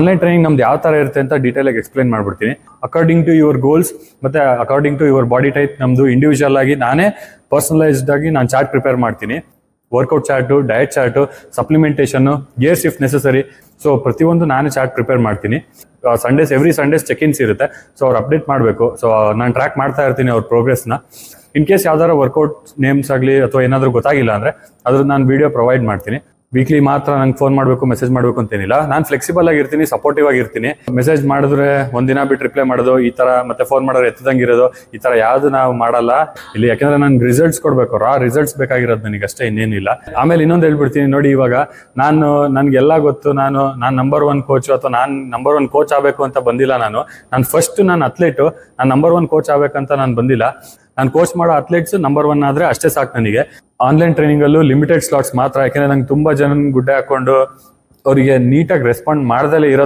Online training ನಮ್ದು ಯಾವ ಥರ ಇರುತ್ತೆ ಅಂತ ಡೀಟೇಲ್ ಆಗಿ ಎಕ್ಸ್ಪ್ಲೈನ್ ಮಾಡ್ಬಿಡ್ತೀನಿ. ಅಕಾರ್ಡಿಂಗ್ ಟು ಯುವರ್ ಗೋಲ್ಸ್ ಮತ್ತೆ according to your body type ನಮ್ದು ಇಂಡಿವಿಜುವಲ್ ಆಗಿ ನಾನೇ ಪರ್ಸನಲೈಸ್ಡ್ ಆಗಿ ನಾನು ಚಾರ್ಟ್ ಪ್ರಿಪೇರ್ ಮಾಡ್ತೀನಿ. ವರ್ಕೌಟ್ ಚಾರ್ಟು, ಡಯಟ್ ಚಾರ್ಟು, ಸಪ್ಲಿಮೆಂಟೇಷನ್ನು, ಗೇರ್ಸ್ ಇಫ್ ನೆಸೆಸರಿ. ಸೊ ಪ್ರತಿಯೊಂದು ನಾನೇ ಚಾರ್ಟ್ ಪ್ರಿಪೇರ್ ಮಾಡ್ತೀನಿ. ಎವ್ರಿ ಸಂಡೇಸ್ ಚೆಕ್-ಇನ್ಸ್ ಇರುತ್ತೆ. ಸೊ ಅವ್ರು ಅಪ್ಡೇಟ್ ಮಾಡಬೇಕು. ಸೊ ನಾನು ಟ್ರ್ಯಾಕ್ ಮಾಡ್ತಾ ಇರ್ತೀನಿ ಅವ್ರ ಪ್ರೋಗ್ರೆಸ್ನ. ಇನ್ ಕೇಸ್ ಯಾವ್ದಾರ ವರ್ಕೌಟ್ ನೇಮ್ಸ್ ಆಗಲಿ ಅಥವಾ ಏನಾದರೂ ಗೊತ್ತಾಗಿಲ್ಲ ಅಂದರೆ ಅದ್ರದ್ದು ನಾನು ವಿಡಿಯೋ ಪ್ರೊವೈಡ್ ಮಾಡ್ತೀನಿ. ವೀಕ್ಲಿ ಮಾತ್ರ ನಂಗೆ ಫೋನ್ ಮಾಡಬೇಕು, ಮೆಸೇಜ್ ಮಾಡಬೇಕು ಅಂತೇನಿಲ್ಲ. ನಾನು ಫ್ಲೆಕ್ಸಿಬಲ್ ಆಗಿರ್ತೀನಿ, ಸಪೋರ್ಟಿವ್ ಆಗಿರ್ತೀನಿ. ಮೆಸೇಜ್ ಮಾಡಿದ್ರೆ ಒಂದಿನ ಬಿಟ್ಟು ರಿಪ್ಲೈ ಮಾಡೋದು ಈ ಥರ, ಮತ್ತೆ ಫೋನ್ ಮಾಡೋರು ಎತ್ತದಂಗಿರೋದು ಈ ಥರ ಯಾವುದು ನಾವು ಮಾಡಲ್ಲ ಇಲ್ಲಿ. ಯಾಕೆಂದ್ರೆ ನನ್ಗೆ ರಿಸಲ್ಟ್ಸ್ ಕೊಡಬೇಕು, ರಿಸಲ್ಟ್ಸ್ ಬೇಕಾಗಿರೋದು ನನಗೆ ಅಷ್ಟೇ, ಇನ್ನೇನಿಲ್ಲ. ಆಮೇಲೆ ಇನ್ನೊಂದು ಹೇಳ್ಬಿಡ್ತೀನಿ ನೋಡಿ, ಇವಾಗ ನನ್ಗೆಲ್ಲ ಗೊತ್ತು, ನಾನು ನಂಬರ್ 1 ಕೋಚ್ ಅಥವಾ ನಾನು ನಂಬರ್ 1 ಕೋಚ್ ಆಗಬೇಕು ಅಂತ ಬಂದಿಲ್ಲ. ನಾನು ಫಸ್ಟ್ ನಾನು ಅಥ್ಲೀಟು, ನಾನು ನಂಬರ್ 1 ಕೋಚ್ ಆಗಬೇಕಂತ ನಾನು ಬಂದಿಲ್ಲ. ನಾನು ಕೋಚ್ ಮಾಡೋ ಅಥ್ಲೀಟ್ಸ್ ನಂಬರ್ 1 ಆದರೆ ಅಷ್ಟೇ ಸಾಕು ನನಗೆ. ಆನ್ಲೈನ್ ಟ್ರೈನಿಂಗಲ್ಲೂ ಲಿಮಿಟೆಡ್ ಸ್ಲಾಟ್ಸ್ ಮಾತ್ರ. ಯಾಕೆಂದರೆ ನಂಗೆ ತುಂಬ ಜನ ಗುಡ್ಡೆ ಹಾಕೊಂಡು ಅವರಿಗೆ ನೀಟಾಗಿ ರೆಸ್ಪಾಂಡ್ ಮಾಡ್ದಲೇ ಇರೋ